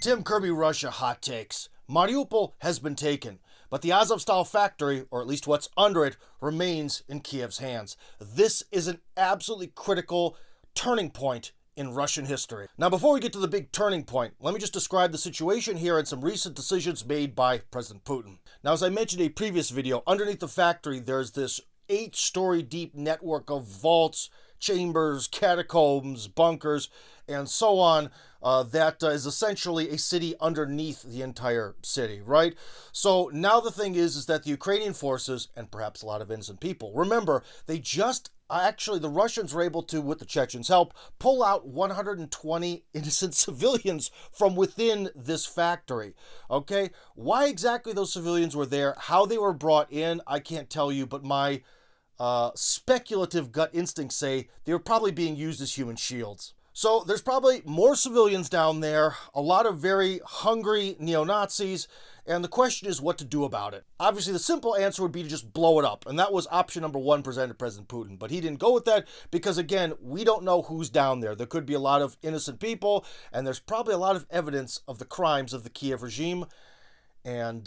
Tim Kirby Russia hot takes. Mariupol has been taken, but the Azovstal Factory, or at least what's under it, remains in Kiev's hands. This is an absolutely critical turning point in Russian history. Now, before we get to the big turning point, let me just describe the situation here and some recent decisions made by President Putin. Now, as I mentioned in a previous video, underneath the factory, there's this 8-story deep network of vaults, chambers, catacombs, bunkers, and so on, that is essentially a city underneath the entire city, right? So now the thing is that the Ukrainian forces, and perhaps a lot of innocent people, remember, they just actually, the Russians were able to, with the Chechens' help, pull out 120 innocent civilians from within this factory, okay? Why exactly those civilians were there, how they were brought in, I can't tell you, but my speculative gut instincts say they were probably being used as human shields. So there's probably more civilians down there, a lot of very hungry neo-Nazis, and the question is what to do about it. Obviously, the simple answer would be to just blow it up, and that was option number one presented to President Putin. But he didn't go with that because, again, we don't know who's down there. There could be a lot of innocent people, and there's probably a lot of evidence of the crimes of the Kiev regime, and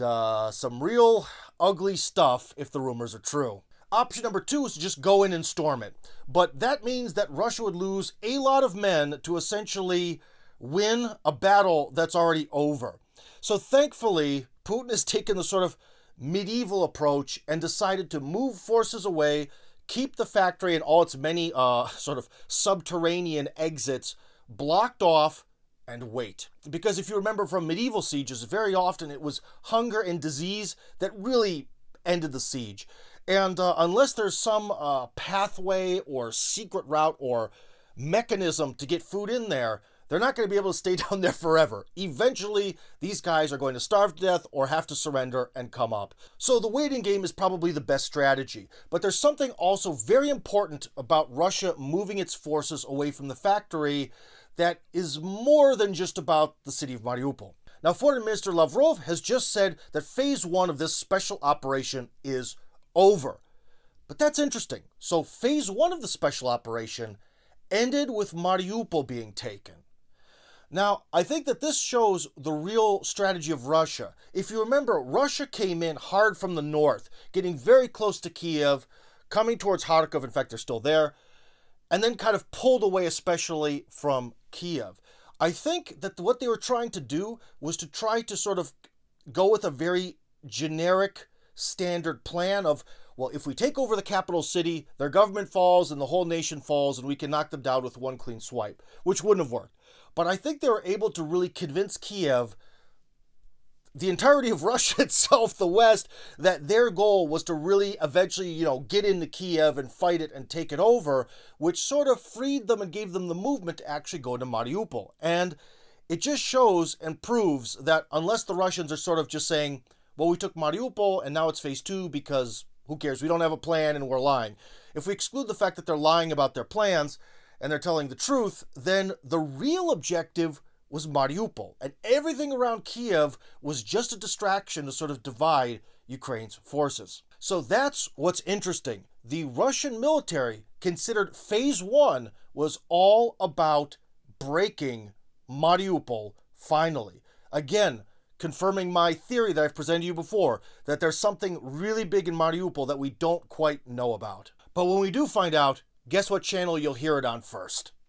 some real ugly stuff if the rumors are true. Option number two is to just go in and storm it. But that means that Russia would lose a lot of men to essentially win a battle that's already over. So thankfully, Putin has taken the sort of medieval approach and decided to move forces away, keep the factory and all its many sort of subterranean exits blocked off, and wait. Because if you remember from medieval sieges, very often it was hunger and disease that really ended the siege. And unless there's some pathway or secret route or mechanism to get food in there, they're not going to be able to stay down there forever. Eventually, these guys are going to starve to death or have to surrender and come up. So the waiting game is probably the best strategy. But there's something also very important about Russia moving its forces away from the factory that is more than just about the city of Mariupol. Now, Foreign Minister Lavrov has just said that phase one of this special operation is over. But that's interesting. So phase one of the special operation ended with Mariupol being taken. Now, I think that this shows the real strategy of Russia. If you remember, Russia came in hard from the north, getting very close to Kiev, coming towards Kharkov, in fact, they're still there, and then kind of pulled away, especially from Kiev. I think that what they were trying to do was to try to sort of go with a very generic standard plan of, well, if we take over the capital city, their government falls and the whole nation falls and we can knock them down with one clean swipe, which wouldn't have worked. But I think they were able to really convince Kiev, the entirety of Russia itself, the West, that their goal was to really eventually, get into Kiev and fight it and take it over, which sort of freed them and gave them the movement to actually go to Mariupol. And it just shows and proves that unless the Russians are sort of just saying, well, we took Mariupol and now it's phase two because who cares? We don't have a plan and we're lying. If we exclude the fact that they're lying about their plans and they're telling the truth, then the real objective was Mariupol. And everything around Kiev was just a distraction to sort of divide Ukraine's forces. So that's what's interesting. The Russian military considered phase one was all about breaking Mariupol finally. Again, confirming my theory that I've presented to you before, that there's something really big in Mariupol that we don't quite know about. But when we do find out, guess what channel you'll hear it on first?